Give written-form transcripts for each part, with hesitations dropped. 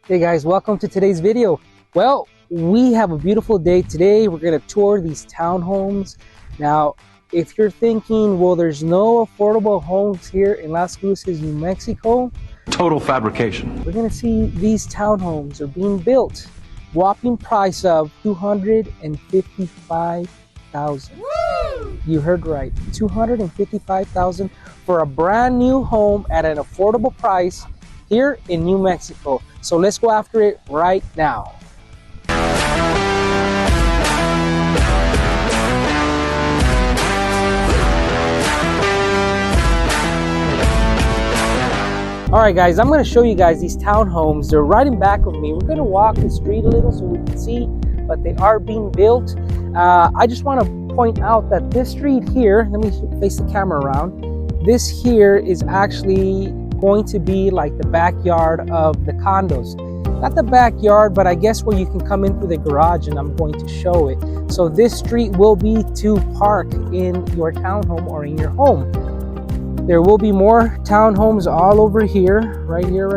Hey guys, welcome to today's video. Well, we have a beautiful day today. We're going to tour these townhomes. Now, if you're thinking, well, there's no affordable homes here in Las Cruces, New Mexico. Total fabrication. We're going to see these townhomes are being built. Whopping price of $255,000. You heard right, $255,000 for a brand new home at an affordable price here in New Mexico. So let's go after it right now. All right, guys, I'm going to show you guys these townhomes. They're right in back of me. We're going to walk the street a little so we can see, but they are being built. I just want to point out that this street here, let me face the camera around. This here is actually going to be like the backyard of the condos. Not the backyard, but I guess where you can come in through the garage, and I'm going to show it. So this street will be to park in your townhome or in your home. There will be more townhomes all over here, right here,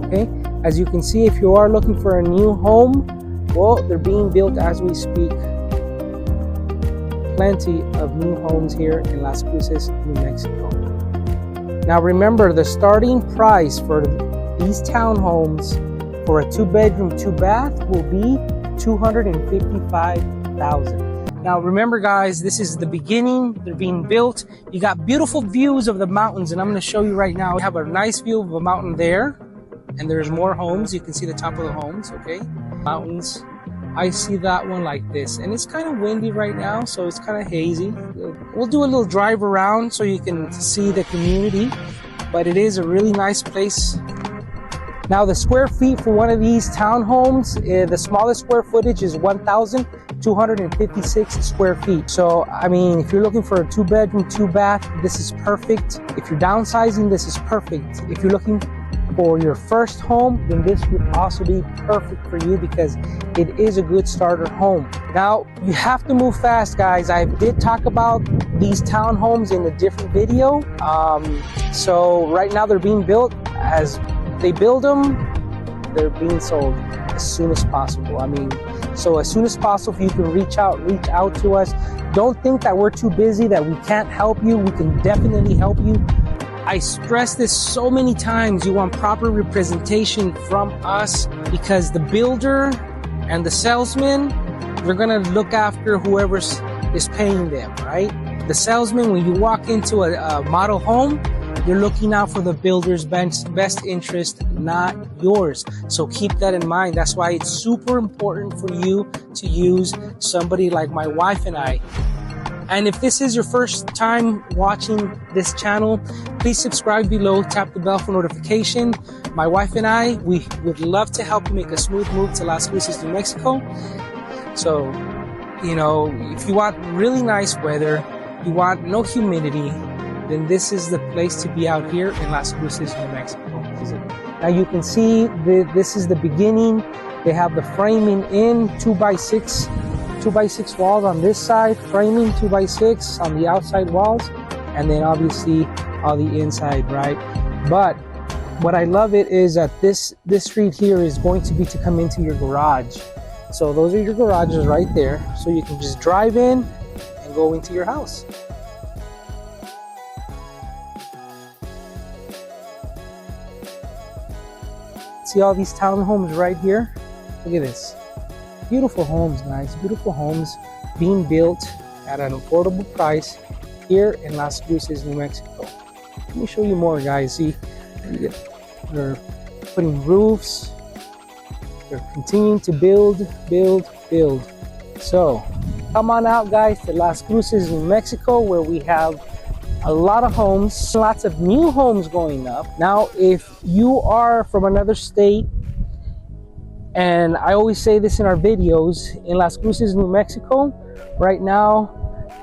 okay? As you can see, if you are looking for a new home, well, they're being built as we speak. Plenty of new homes here in Las Cruces, New Mexico. Now remember, the starting price for these townhomes for a 2-bedroom, 2-bath will be $255,000. Now remember, guys, this is the beginning. They're being built. You got beautiful views of the mountains, and I'm going to show you right now. We have a nice view of a mountain there, and there's more homes. You can see the top of the homes, okay? Mountains. I see that one like this, and it's kind of windy right now, so it's kind of hazy. We'll do a little drive around so you can see the community, but it is a really nice place. Now the square feet for one of these townhomes, the smallest square footage is 1,256 square feet. So, I mean, if you're looking for a 2-bedroom, 2-bath, this is perfect. If you're downsizing, this is perfect. If you're looking for your first home, then this would also be perfect for you because it is a good starter home. Now, you have to move fast, guys. I did talk about these townhomes in a different video. So right now they're being built. As they build them, they're being sold as soon as possible. I mean, so as soon as possible, if you can reach out to us. Don't think that we're too busy, that we can't help you. We can definitely help you. I stress this so many times. You want proper representation from us because the builder and the salesman, they're gonna look after whoever is paying them, right? The salesman, when you walk into a model home, you're looking out for the builder's best interest, not yours. So keep that in mind. That's why it's super important for you to use somebody like my wife and I. And if this is your first time watching this channel, please subscribe below, tap the bell for notification. My wife and I, we would love to help you make a smooth move to Las Cruces, New Mexico. So, you know, if you want really nice weather, you want no humidity, then this is the place to be out here in Las Cruces, New Mexico. Now you can see this is the beginning. They have the framing in 2x6 walls on this side, framing 2x6 on the outside walls, and then obviously on the inside, right? But what I love it is that this street here is going to be to come into your garage. So those are your garages right there. So you can just drive in and go into your house. See all these townhomes right here? Look at this. Beautiful homes, guys. Beautiful homes being built at an affordable price here in Las Cruces, New Mexico. Let me show you more, guys. See, they're putting roofs. They're continuing to build. So come on out, guys, to Las Cruces, New Mexico, where we have a lot of homes, lots of new homes going up. Now, if you are from another state, and I always say this in our videos, in Las Cruces, New Mexico, right now,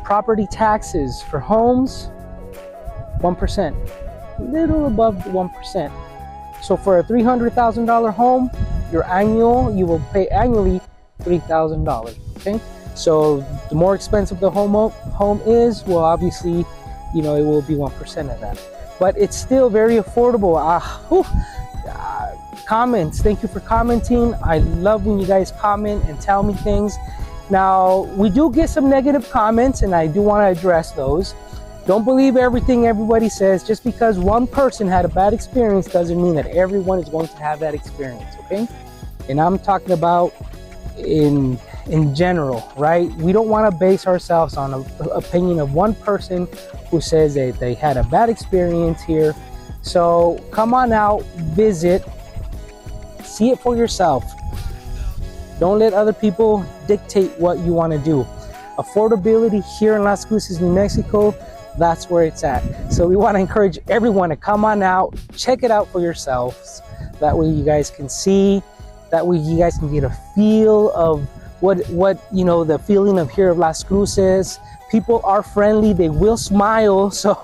property taxes for homes, 1%, a little above 1%. So for a $300,000 home, you will pay annually $3,000, okay? So the more expensive the home is, well, obviously, you know, it will be 1% of that. But it's still very affordable. comments. Thank you for commenting. I love when you guys comment and tell me things. Now, we do get some negative comments, and I do want to address those. Don't believe everything everybody says. Just because one person had a bad experience doesn't mean that everyone is going to have that experience, okay? And I'm talking about in general, right? We don't want to base ourselves on an opinion of one person who says that they had a bad experience here. So come on out, visit, see it for yourself. Don't let other people dictate what you want to do. Affordability here in Las Cruces, New Mexico, that's where it's at. So we want to encourage everyone to come on out, check it out for yourselves. That way you guys can see, that way you guys can get a feel of what you know, the feeling of here of Las Cruces. People are friendly, they will smile. So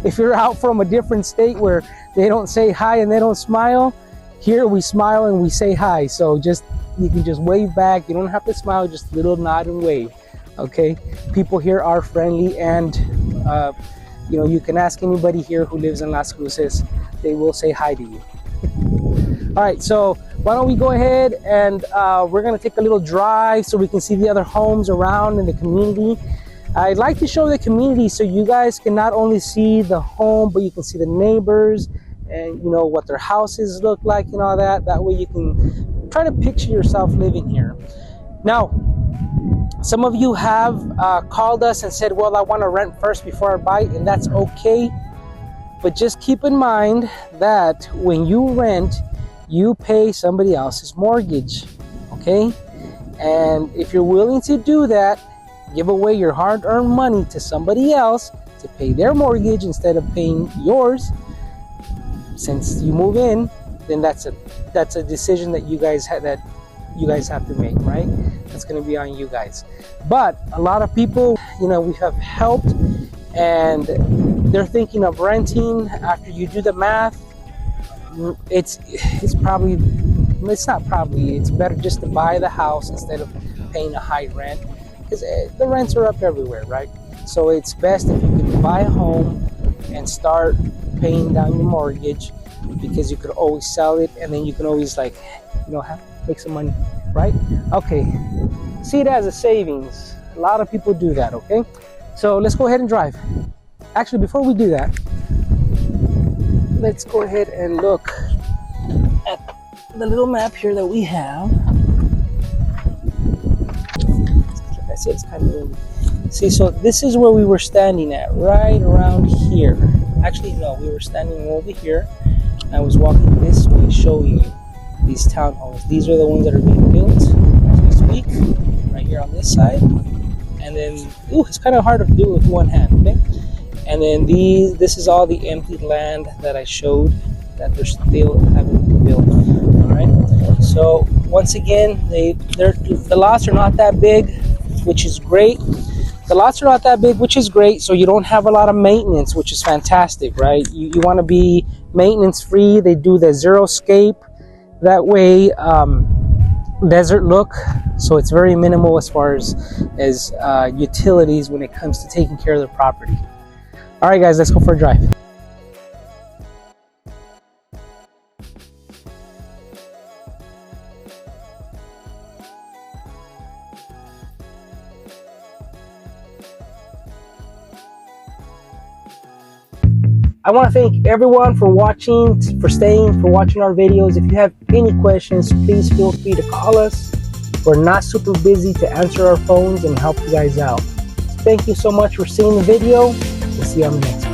if you're out from a different state where they don't say hi and they don't smile, here we smile and we say hi. So just, you can just wave back. You don't have to smile, just a little nod and wave. Okay, people here are friendly, and you know, you can ask anybody here who lives in Las Cruces, they will say hi to you. All right, so why don't we go ahead and we're gonna take a little drive so we can see the other homes around in the community. I'd like to show the community so you guys can not only see the home, but you can see the neighbors and, you know, what their houses look like and all that. That way you can try to picture yourself living here. Now, some of you have called us and said, well, I want to rent first before I buy, and that's okay. But just keep in mind that when you rent, you pay somebody else's mortgage, okay? And if you're willing to do that, give away your hard-earned money to somebody else to pay their mortgage instead of paying yours, since you move in, then that's a decision that you guys have to make, right? That's going to be on you guys. But a lot of people, you know, we have helped, and they're thinking of renting. After you do the math, it's better just to buy the house instead of paying a high rent, because the rents are up everywhere, right? So it's best if you can buy a home and start paying down your mortgage, because you could always sell it, and then you can always, like, you know, make some money, right? Okay, see it as a savings. A lot of people do that, okay? So let's go ahead and drive. Actually, before we do that, let's go ahead and look at the little map here that we have. Like I said, it's kind of windy. See, so this is where we were standing at, right around here. Actually, no, we were standing over here. I was walking this way, showing you these townhomes. These are the ones that are being built as we speak, right here on this side. And then, it's kind of hard to do with one hand, okay? And then this is all the empty land that I showed that they're still having to build. All right. So once again, the lots are not that big, which is great. The lots are not that big, which is great. So you don't have a lot of maintenance, which is fantastic, right? You want to be maintenance free. They do the zero-scape. That way, desert look. So it's very minimal as far as utilities when it comes to taking care of the property. All right, guys, let's go for a drive. I want to thank everyone for watching, for staying, for watching our videos. If you have any questions, please feel free to call us. We're not super busy to answer our phones and help you guys out. Thank you so much for seeing the video. We'll see you on the next one.